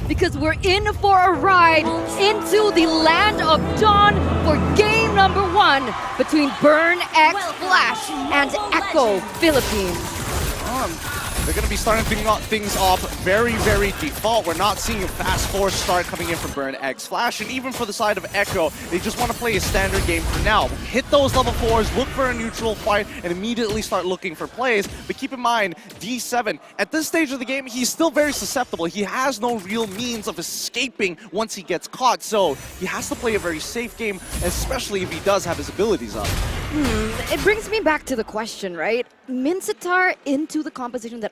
because we're in for a ride into the land of dawn for game number 1 between Burn X Flash and Echo Philippines. They're going to be starting things off very, very default. We're not seeing a fast force start coming in from Burn X Flash, and even for the side of Echo, they just want to play a standard game for now. Hit those level 4s, look for a neutral fight, and immediately start looking for plays. But keep in mind, D7, at this stage of the game, he's still very susceptible. He has no real means of escaping once he gets caught, so he has to play a very safe game, especially if he does have his abilities up. It brings me back to the question, right? Mincetar into the composition that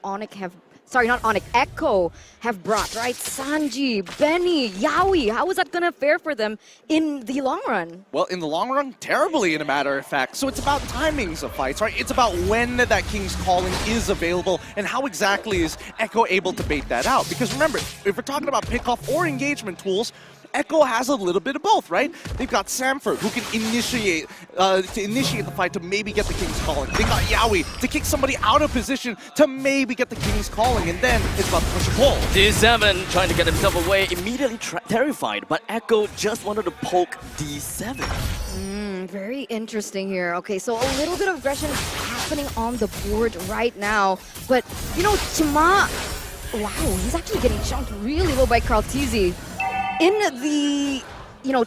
Echo have brought, right? Sanji, Benny, Yaoi, how is that gonna fare for them in the long run? Well, in the long run, terribly, in a matter of fact. So it's about timings of fights, right? It's about when that King's Calling is available and how exactly is Echo able to bait that out. Because remember, if we're talking about pickoff or engagement tools, Echo has a little bit of both, right? They've got Samford, who can initiate the fight to maybe get the King's Calling. They got Yaoi to kick somebody out of position to maybe get the King's Calling, and then it's about to push and pull. D7 trying to get himself away, immediately terrified, but Echo just wanted to poke D7. Very interesting here. Okay, so a little bit of aggression happening on the board right now, but you know, Chima, wow, he's actually getting chunked really low by Karltizi. In the,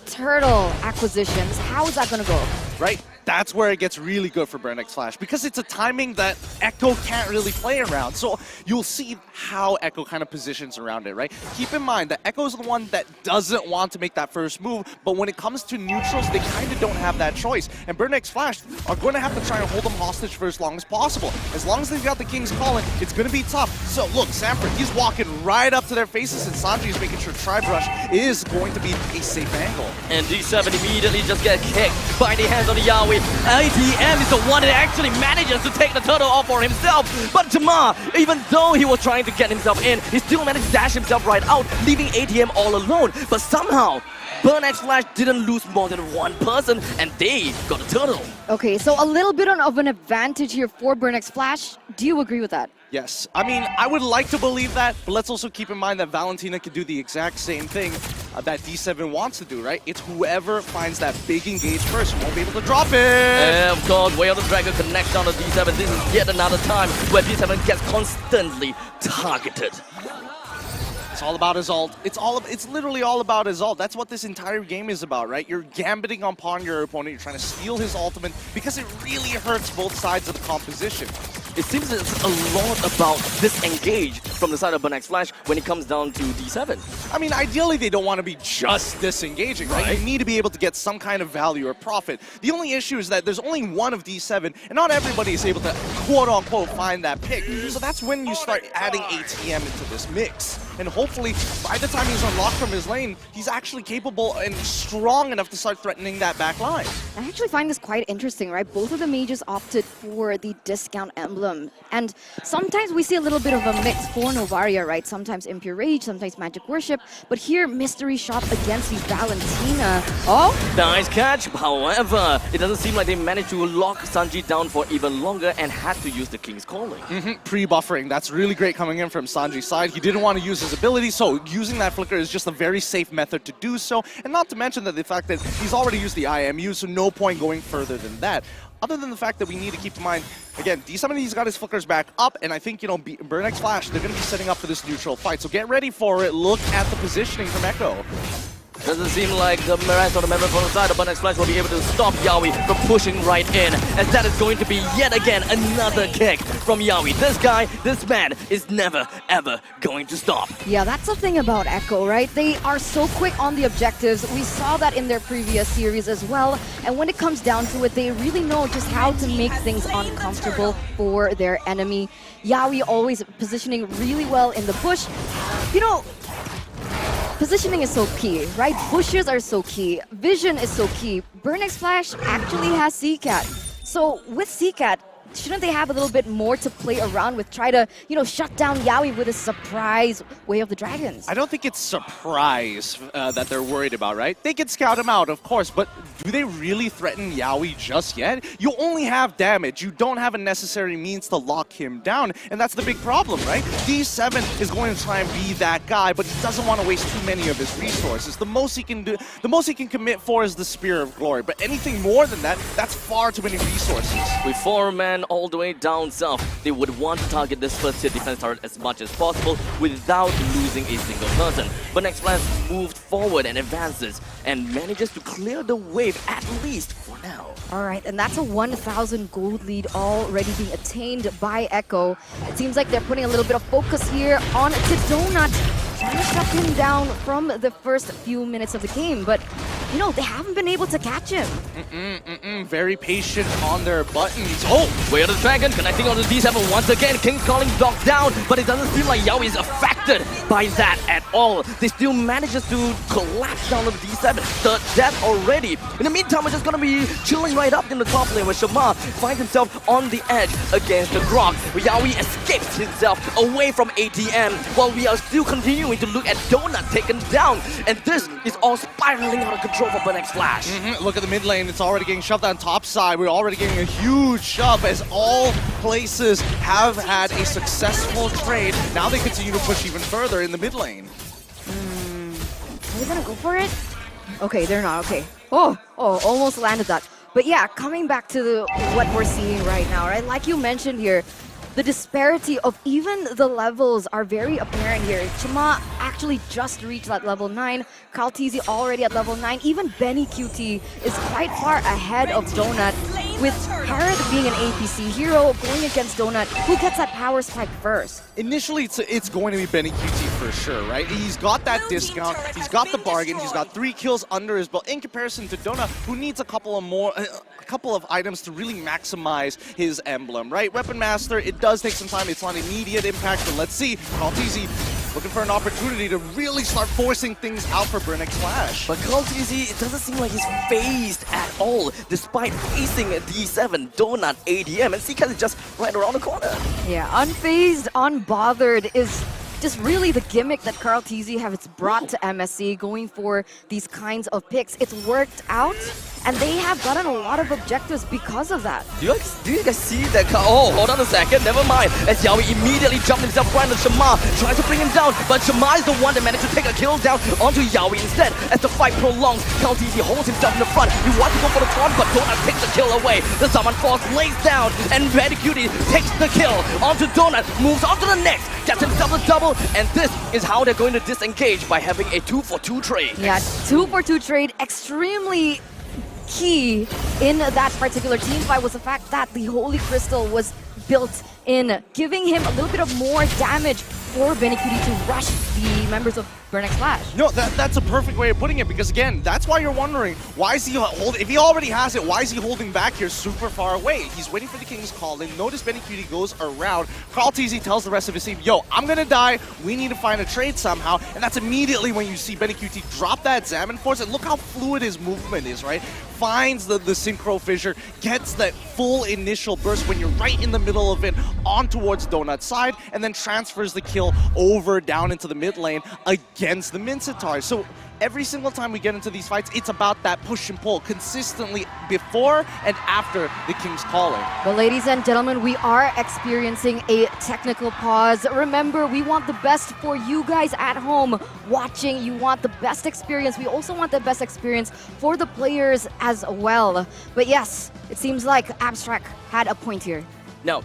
turtle acquisitions, how is that going to go? Right? That's where it gets really good for Burn X Flash, because it's a timing that Echo can't really play around. So you'll see how Echo kind of positions around it, right? Keep in mind that Echo's the one that doesn't want to make that first move, but when it comes to neutrals, they kind of don't have that choice. And Burn X Flash are going to have to try and hold them hostage for as long as possible. As long as they've got the King's Calling, it's going to be tough. So look, Samford, he's walking right up to their faces, and Sanji's making sure Tribe Rush is going to be a safe angle. And D7 immediately just get kicked by the hands of the Yaoi. ATM is the one that actually manages to take the turtle off for himself. But Jamar, even though he was trying to get himself in, he still managed to dash himself right out, leaving ATM all alone. But somehow, Burn X Flash didn't lose more than one person, and they got a turtle. Okay, so a little bit of an advantage here for Burn X Flash. Do you agree with that? Yes. I mean, I would like to believe that, but let's also keep in mind that Valentina can do the exact same thing that D7 wants to do, right? It's whoever finds that big engage first won't be able to drop it. And of course, Way of the Dragon connects down to D7. This is yet another time where D7 gets constantly targeted. It's all about his ult. It's literally all about his ult. That's what this entire game is about, right? You're gambiting upon your opponent. You're trying to steal his ultimate because it really hurts both sides of the composition. It seems it's a lot about disengage from the side of Burn X Flash when it comes down to D7. I mean, ideally, they don't want to be just disengaging, right? You need to be able to get some kind of value or profit. The only issue is that there's only one of D7, and not everybody is able to, quote-unquote, find that pick. So that's when you start adding ATM into this mix. And hopefully, by the time he's unlocked from his lane, he's actually capable and strong enough to start threatening that back line. I actually find this quite interesting, right? Both of the mages opted for the discount emblem. And sometimes we see a little bit of a mix for Novaria, right? Sometimes Impure Rage, sometimes Magic Worship. But here, Mystery Shop against the Valentina. Oh! Nice catch. However, it doesn't seem like they managed to lock Sanji down for even longer and had to use the King's Calling. Pre-buffering. That's really great coming in from Sanji's side. He didn't want to use his ability, so using that flicker is just a very safe method to do so. And not to mention that the fact that he's already used the IMU, so no point going further than that. Other than the fact that we need to keep in mind, again, D7 he's got his flickers back up, and I think, Burn X Flash, they're going to be setting up for this neutral fight. So get ready for it. Look at the positioning from Echo. Doesn't seem like the rest of the members from the side of Burn X Flash will be able to stop Yaoi from pushing right in, as that is going to be yet again another kick from Yaoi. This man is never, ever going to stop. Yeah, that's the thing about Echo, right? They are so quick on the objectives. We saw that in their previous series as well. And when it comes down to it, they really know just how to make things uncomfortable for their enemy. Yaoi always positioning really well in the bush. Positioning is so key, right? Bushes are so key. Vision is so key. Burn X Flash actually has CCAT. So with CCAT, shouldn't they have a little bit more to play around with? Try to, shut down Yaoi with a surprise Way of the Dragons. I don't think it's surprise that they're worried about, right? They can scout him out, of course, but do they really threaten Yaoi just yet? You only have damage. You don't have a necessary means to lock him down, and that's the big problem, right? D7 is going to try and be that guy, but he doesn't want to waste too many of his resources. The most he can do, the most he can commit for is the Spear of Glory, but anything more than that, that's far too many resources. With 4 men all the way down south, they would want to target this first tier defense turret as much as possible without losing a single person. But Next Flash moved forward and advances and manages to clear the wave, at least for now. All right, and that's a 1,000 gold lead already being attained by Echo. It seems like they're putting a little bit of focus here on to Donut, trying to shut him down from the first few minutes of the game, but they haven't been able to catch him. Very patient on their buttons. Oh, Way of the Dragon connecting on the D7 once again. King's Calling blocked down, but it doesn't seem like Yaoi is affected by that at all. They still manages to collapse down on the D7. Third death already. In the meantime, we're just gonna be chilling right up in the top lane where Shamar finds himself on the edge against the Grok. Yaoi escapes himself away from ATM while we are still continuing to look at Donut taken down. And this is all spiraling out of control for Next Flash. Look at the mid lane. It's already getting shoved on top side. We're already getting a huge shove as all places have had a successful trade. Now they continue to push even further in the mid lane. Are they gonna go for it? Okay, they're not. Okay. Oh, almost landed that. But yeah, coming back to what we're seeing right now, right? Like you mentioned here, the disparity of even the levels are very apparent here. Chima actually just reached that level 9. Kaltizi already at level 9. Even Benny QT is quite far ahead of Donut, with Harrod being an APC hero going against Donut. Who gets that power spike first? Initially, it's going to be Benny QT for sure, right? He's got that discount, he's got the bargain, he's got 3 kills under his belt in comparison to Donut, who needs a couple of items to really maximize his emblem, right? Weapon Master, it does take some time, it's not immediate impact, but let's see. Kaltizi looking for an opportunity to really start forcing things out for Next Flash. But Kaltizi, it doesn't seem like he's phased at all, despite facing a D7, Donut, ADM, and Seacat is just right around the corner. Yeah, unfazed, unbothered is just really the gimmick that Kaltizi has brought to MSC, going for these kinds of picks. It's worked out, and they have gotten a lot of objectives because of that. Do you guys see that? Oh, hold on a second, never mind. As Yaoi immediately jumped himself right into Shamar, trying to bring him down, but Shamar is the one that managed to take a kill down onto Yaoi instead. As the fight prolongs, Kaltizi holds himself in the front. He wants to go for the taunt, but Donut takes the kill away. The Summon Force lays down, and Benny Cutie takes the kill onto Donut, moves on to the next, gets himself a double, and this is how they're going to disengage by having a 2-for-2 trade. Yeah, 2-for-2 trade, extremely key in that particular team fight was the fact that the Holy Crystal was built in, giving him a little bit of more damage for Benny Cutie to rush the members of Next Flash. No, that's a perfect way of putting it, because again, that's why you're wondering, why is he holding, if he already has it, why is he holding back here super far away? He's waiting for the King's Call in. Notice Benny Cutie goes around. Kaltizi tells the rest of his team, yo, I'm gonna die, we need to find a trade somehow, and that's immediately when you see Benny Cutie drop that Salmon Force, and look how fluid his movement is, right? Finds the Synchro Fissure, gets that full initial burst when you're right in the middle of it, on towards Donut's side, and then transfers the kill over down into the mid lane against the Minsitars. So every single time we get into these fights, it's about that push and pull consistently before and after the King's Calling. But ladies and gentlemen, we are experiencing a technical pause. Remember, we want the best for you guys at home watching. You want the best experience. We also want the best experience for the players as well. But yes, it seems like Abstract had a point here. Now,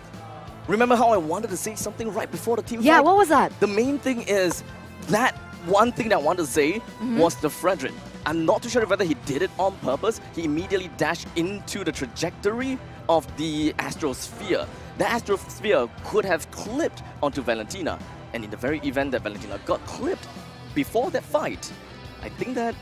remember how I wanted to say something right before the team Yeah, fight? what was that? The main thing is that one thing that I wanted to say was the Frederick. I'm not too sure whether he did it on purpose. He immediately dashed into the trajectory of the Astrosphere. The Astrosphere could have clipped onto Valentina. And in the very event that Valentina got clipped, before that fight, I think that,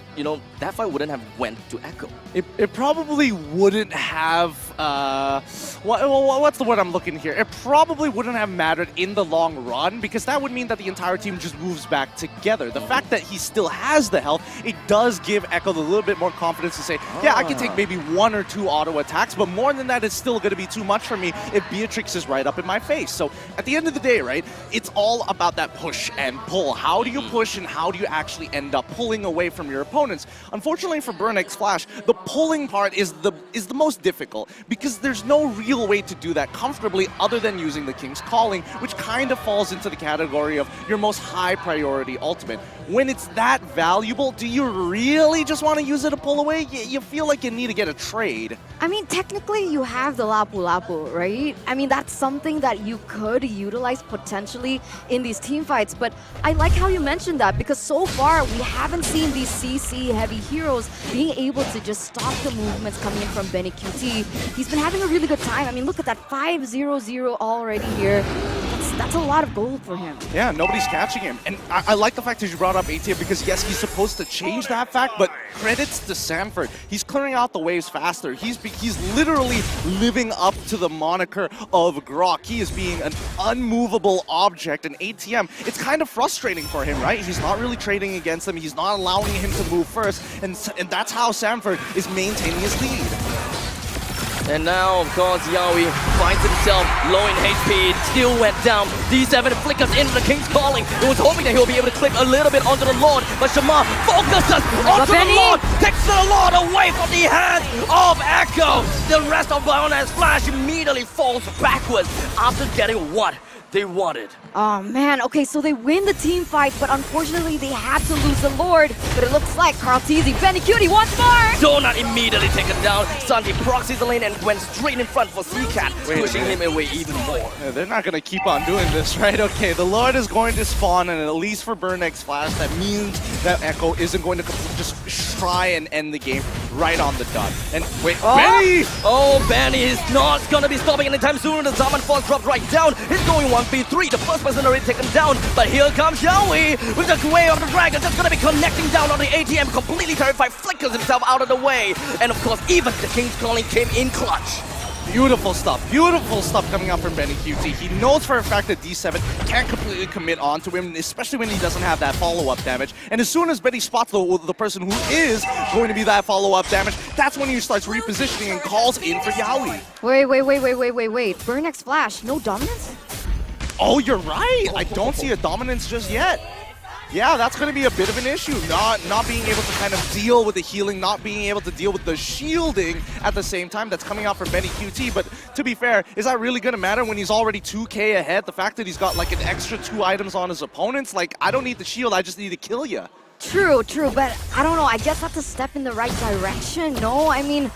that fight wouldn't have went to Echo. It probably wouldn't have what's the word I'm looking here? It probably wouldn't have mattered in the long run because that would mean that the entire team just moves back together. The fact that he still has the health, it does give Echo a little bit more confidence to say, yeah, I can take maybe 1 or 2 auto attacks, but more than that, it's still going to be too much for me if Beatrix is right up in my face. So at the end of the day, right, it's all about that push and pull. How do you push and how do you actually end up pulling away from your opponents? Unfortunately for Burnix Flash, the pulling part is the most difficult because there's no real way to do that comfortably other than using the King's Calling, which kind of falls into the category of your most high priority ultimate. When it's that valuable, do you really just want to use it to pull away? You feel like you need to get a trade. I mean, technically, you have the Lapu Lapu, right? I mean, that's something that you could utilize potentially in these team fights. But I like how you mentioned that because so far, we haven't seen these CC-heavy heroes being able to just stop the movements coming in from Benny QT. He's been having a really good time. I mean, look at that 5-0-0 already here. That's a lot of gold for him. Yeah, nobody's catching him. And I like the fact that you brought up ATM because, yes, he's supposed to change that fact, but credits to Sanford. He's clearing out the waves faster. He's literally living up to the moniker of Grok. He is being an unmovable object, and ATM, it's kind of frustrating for him, right? He's not really trading against him. He's not allowing him to move first, and that's how Sanford is maintaining his lead. And now, of course, Yawi finds himself low in HP, still went down. D7 flickers into the King's Calling. He was hoping that he'll be able to clip a little bit onto the Lord, but Shamar focuses onto the Lord, takes the Lord away from the hands of Echo. The rest of Bionet's Flash immediately falls backwards after getting what they wanted. Oh man, okay, so they win the team fight, but unfortunately they had to lose the Lord. But it looks like Carl Teasy, Benny Cutie once more! Donut immediately taken down. Sandy proxies the lane and went straight in front for C-Cat, pushing him away even more. Yeah, they're not going to keep on doing this, right? Okay, the Lord is going to spawn, and at least for Burnix Flash, that means that Echo isn't going to just try and end the game right on the dot. And wait, Benny! Oh, Benny is not going to be stopping anytime soon. The Zaman Force dropped right down. He's going 1v3. The first person already taken down, but here comes Yawi with the Way of the Dragon. Just going to be connecting down on the ATM. Completely terrified, flickers himself out of the way. And of course, even the King's Calling came in clutch. Beautiful stuff coming out from Benny QT. He knows for a fact that D7 can't completely commit onto him, especially when he doesn't have that follow-up damage. And as soon as Benny spots the person who is going to be that follow-up damage, that's when he starts repositioning and calls in for Yawi. Wait. Burnix Flash, no dominance? Oh, you're right. I don't see a dominance just yet. Yeah, that's going to be a bit of an issue. Not being able to kind of deal with the healing, not being able to deal with the shielding at the same time. That's coming out from Benny QT. But to be fair, is that really going to matter when he's already 2k ahead? The fact that he's got like an extra 2 items on his opponents, like, I don't need the shield, I just need to kill you. True, but I don't know. I guess that's a step in the right direction. No, I mean,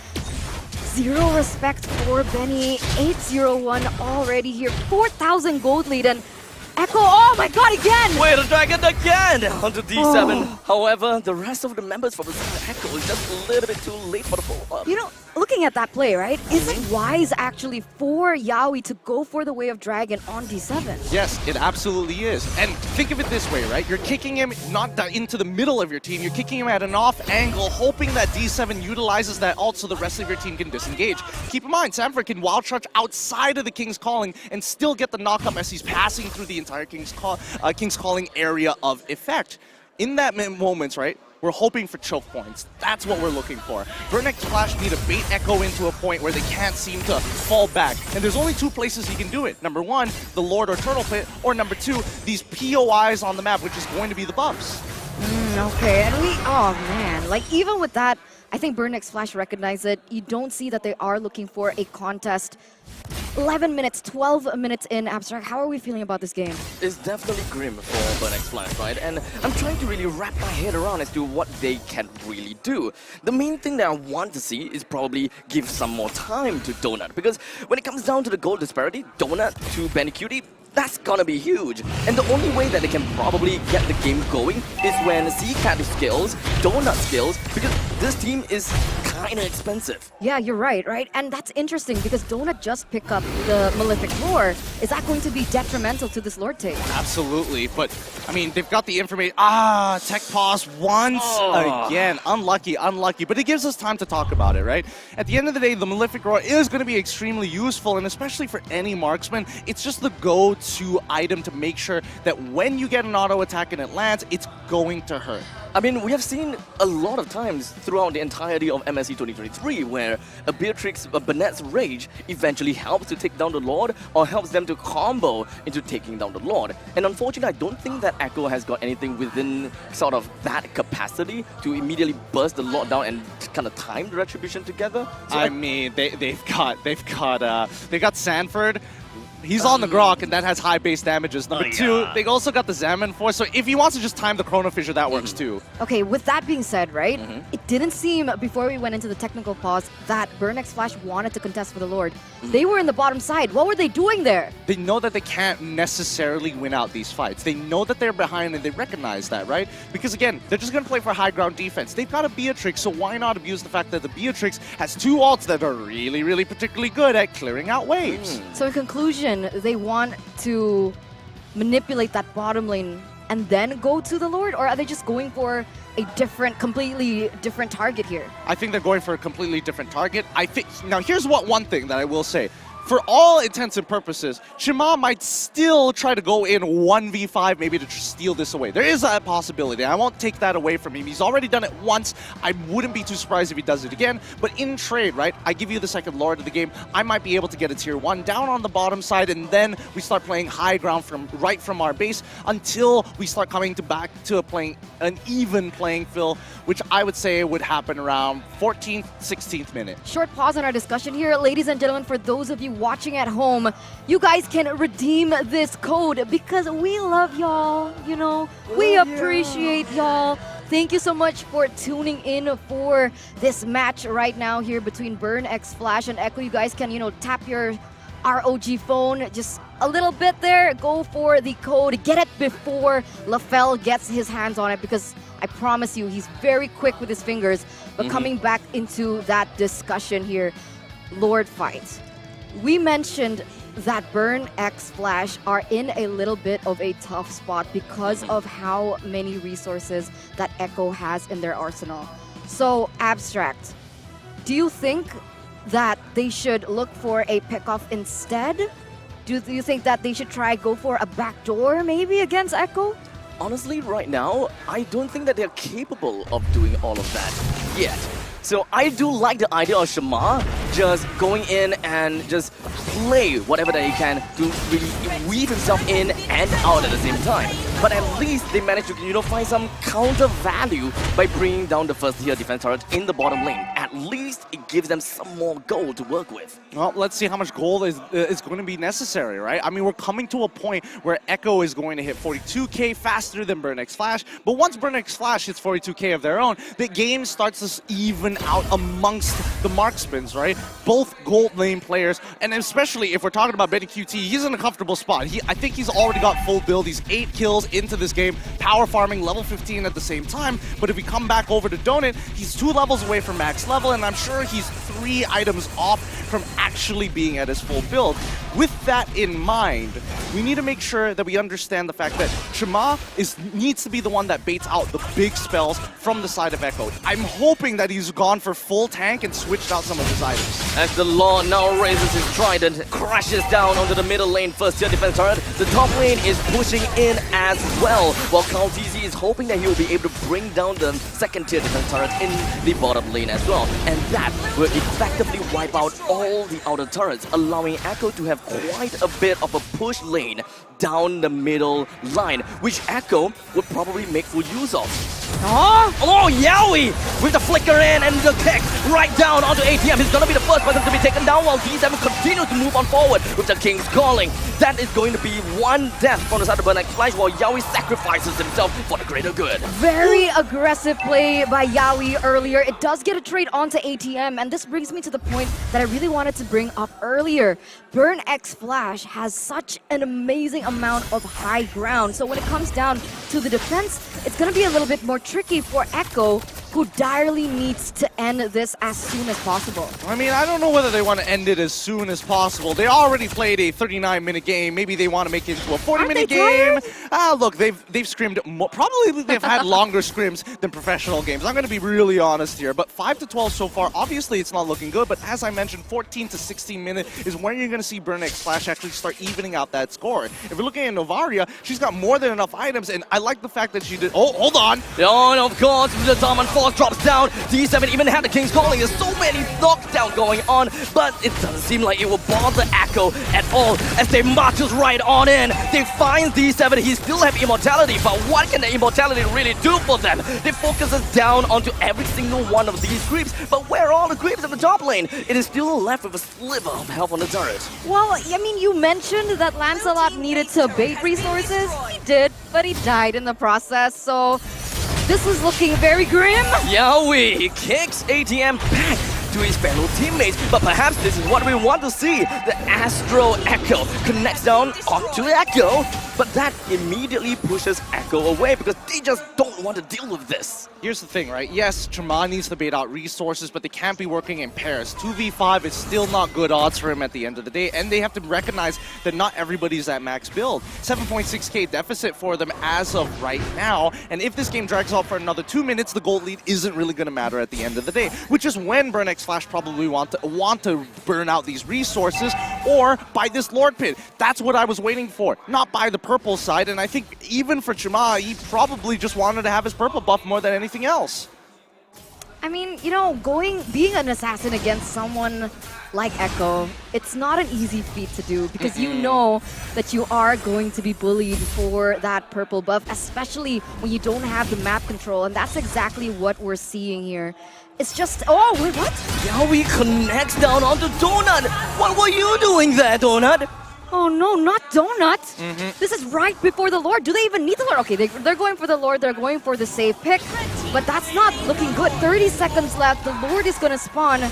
zero respect for Benny. 8-0-1 already here. 4,000 gold lead, and Echo, oh my god, again! Wait, the dragon again! Onto D7. However, the rest of the members for the Echo is just a little bit too late for the follow-up. You know, looking at that play, right? Is it wise actually for Yawi to go for the Way of Dragon on D7? Yes, it absolutely is. And think of it this way, right? You're kicking him not into the middle of your team, you're kicking him at an off angle, hoping that D7 utilizes that ult so the rest of your team can disengage. Keep in mind, Sanford can wild charge outside of the King's Calling and still get the knock-up as he's passing through the entire King's Calling area of effect. In that moments, right? We're hoping for choke points. That's what we're looking for. Burnix Flash need to bait Echo into a point where they can't seem to fall back. And there's only 2 places he can do it. Number 1, the Lord or Turtle Pit, or number 2, these POIs on the map, which is going to be the buffs. Okay, and oh man, like even with that, I think Burnix Flash recognized it. You don't see that they are looking for a contest. 11 minutes, 12 minutes in, Abstract. How are we feeling about this game? It's definitely grim for Burnix Flash, right? And I'm trying to really wrap my head around as to what they can really do. The main thing that I want to see is probably give some more time to Donut, because when it comes down to the goal disparity, Donut to Benny Cutie, that's gonna be huge. And the only way that they can probably get the game going is when C-Cat skills, Donut skills, because this team is kinda expensive. Yeah, you're right? And that's interesting because Donut just picked up the Malefic Roar. Is that going to be detrimental to this Lord take? Absolutely, but I mean, they've got the information. Tech pause once again. Unlucky, but it gives us time to talk about it, right? At the end of the day, the Malefic Roar is going to be extremely useful, and especially for any marksman, it's just the go-to item to make sure that when you get an auto attack and it lands, it's going to hurt. I mean, we have seen a lot of times throughout the entirety of MSC 2023 where a Bennett's Rage eventually helps to take down the Lord or helps them to combo into taking down the Lord. And unfortunately, I don't think that Echo has got anything within sort of that capacity to immediately burst the Lord down and kind of time the Retribution together. So I mean, they've got Sanford. He's on the Grok, and that has high base damages. Number two, they also got the Zaman Force, so if he wants to just time the Chrono Fissure, that works too. Okay, with that being said, right, it didn't seem, before we went into the technical pause, that Burn X Flash wanted to contest for the Lord. They were in the bottom side. What were they doing there? They know that they can't necessarily win out these fights. They know that they're behind, and they recognize that, right? Because again, they're just going to play for high ground defense. They've got a Beatrix, so why not abuse the fact that the Beatrix has two ults that are really particularly good at clearing out waves? So in conclusion, they want to manipulate that bottom lane and then go to the Lord? Or are they just going for a completely different target here? I think they're going for a completely different target. Now, here's one thing that I will say. For all intents and purposes, Shima might still try to go in 1v5 maybe to steal this away. There is that possibility. I won't take that away from him. He's already done it once. I wouldn't be too surprised if he does it again. But in trade, right, I give you the second Lord of the game. I might be able to get a tier 1 down on the bottom side, and then we start playing high ground right from our base until we start coming back to playing an even playing field, which I would say would happen around 14th, 16th minute. Short pause in our discussion here. Ladies and gentlemen, for those of you watching at home, you guys can redeem this code because we love y'all, you know, we appreciate y'all. Thank you so much for tuning in for this match right now here between Burn X Flash and Echo. You guys can, you know, tap your ROG phone just a little bit there, go for the code, get it before LaFell gets his hands on it, because I promise you he's very quick with his fingers. But coming back into that discussion here, Lord fights. We mentioned that Burn X Flash are in a little bit of a tough spot because of how many resources that Echo has in their arsenal. So, Abstract, do you think that they should look for a pickoff instead? Do you think that they should go for a backdoor maybe against Echo? Honestly, right now, I don't think that they're capable of doing all of that yet. So I do like the idea of Shima just going in and just play whatever that he can to really weave himself in and out at the same time. But at least they managed to, you know, find some counter value by bringing down the first tier defense turret in the bottom lane. At least it gives them some more gold to work with. Well, let's see how much gold is going to be necessary, right? I mean, we're coming to a point where Echo is going to hit 42k faster than Burn X Flash. But once Burn X Flash hits 42k of their own, the game starts to even out amongst the marksmans, right? Both gold lane players, and especially if we're talking about Benny QT, he's in a comfortable spot. I think he's already got full build. He's 8 kills into this game, power farming, level 15 at the same time. But if we come back over to Donut, he's 2 levels away from max level, and I'm sure he's 3 items off from actually being at his full build. With that in mind, we need to make sure that we understand the fact that Shima needs to be the one that baits out the big spells from the side of Echo. I'm hoping that he's gone for full tank and switched out some of his items. As the Lord now raises his trident, crashes down onto the middle lane first tier defense turret, the top lane is pushing in as well, while KaoTZ is hoping that he will be able to bring down the second tier defense turret in the bottom lane as well. And that will effectively wipe out all the outer turrets, allowing Echo to have quite a bit of a push lane down the middle line, which Echo would probably make full use of. Oh, Yowie! With the flicker in and the kick right down onto ATM. He's gonna be the first person to be taken down while D7 continues to move on forward with the King's Calling. That is going to be one death from the side of Burn X Flash while Yowie sacrifices himself for the greater good. Very aggressive play by Yowie earlier. It does get a trade onto ATM, and this brings me to the point that I really wanted to bring up earlier. Burn X Flash has such an amazing amount of high ground. So when it comes down to the defense, it's going to be a little bit more tricky for Echo, who direly needs to end this as soon as possible. I mean, I don't know whether they want to end it as soon as possible. They already played a 39-minute game. Maybe they want to make it into a 40-minute game. Look, they've scrimmed probably they've had longer scrims than professional games. I'm going to be really honest here, but 5-12 so far. Obviously, it's not looking good. But as I mentioned, 14 to 16 minutes is when you're going to see Burnex Flash actually start evening out that score. If we're looking at Novaria, she's got more than enough items, and I like the fact that she did. Oh, hold on. Oh, and of course, the Diamond Force drops down. D7 even had the King's Calling. There's so many knockdown going on, but it doesn't seem like it will bother Echo at all as they marches right on in. They find D7. He still have immortality, but what can the immortality really do for them? They focus us down onto every single one of these creeps, but where are all the creeps in the top lane? It is still left with a sliver of health on the turret. Well, I mean, you mentioned that Lancelot needed to bait resources. He did, but he died in the process, so this is looking very grim. Yaoi kicks ATM back to his fellow teammates, but perhaps this is what we want to see. The Astro Echo connects down onto Echo, but that immediately pushes Echo away because they just don't want to deal with this. Here's the thing, right? Yes, Chama needs to bait out resources, but they can't be working in pairs. 2v5 is still not good odds for him at the end of the day, and they have to recognize that not everybody's at max build. 7.6k deficit for them as of right now, and if this game drags on for another 2 minutes, the gold lead isn't really going to matter at the end of the day, which is when Burnex Flash probably want to burn out these resources or buy this Lord Pit. That's what I was waiting for, not buy the purple side, and I think even for Chama, he probably just wanted to have his purple buff more than anything else. I mean, you know, being an assassin against someone like Echo, it's not an easy feat to do because you know that you are going to be bullied for that purple buff, especially when you don't have the map control, and that's exactly what we're seeing here. It's just, oh, wait, what? Yaoi connects down onto Donut. What were you doing there, Donut? Oh no, not Donut! This is right before the Lord. Do they even need the Lord? Okay, they're going for the Lord, they're going for the safe pick, but that's not looking good. 30 seconds left, the Lord is gonna spawn.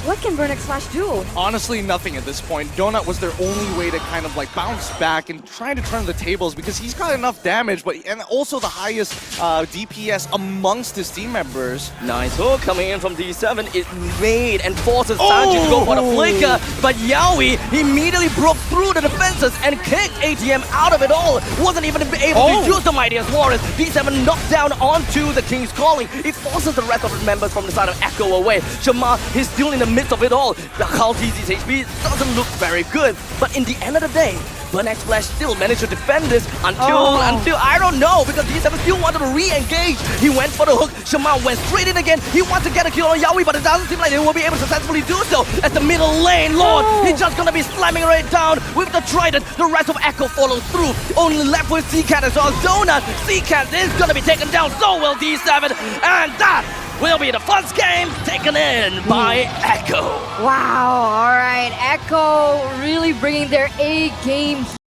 What can Burnex Flash do? Honestly, nothing at this point. Donut was their only way to kind of like bounce back and try to turn the tables because he's got enough damage, and also the highest DPS amongst his team members. Nice hook coming in from D7. It made and forces Sanji to go for the flicker, but Yaoi immediately broke through the defenses and kicked ATM out of it all. Wasn't even able to use the Mightiest Warriors. D7 knocked down onto the King's Calling. It forces the rest of the members from the side of Echo away. Shama is still in the midst of it all. The Kha'Zix's HP doesn't look very good, but in the end of the day, Burnex Flash still managed to defend this until I don't know, because D7 still wanted to re-engage. He went for the hook. Shama went straight in again. He wants to get a kill on Yaoi, but it doesn't seem like they will be able to successfully do so. As the middle lane Lord, he's just gonna be slamming right down with the Trident. The rest of Echo follows through. Only left with Seacat as well. Donut. Seacat is gonna be taken down so well, D7, and that will be the first game taken in by Echo. Wow, all right, Echo really bringing their A game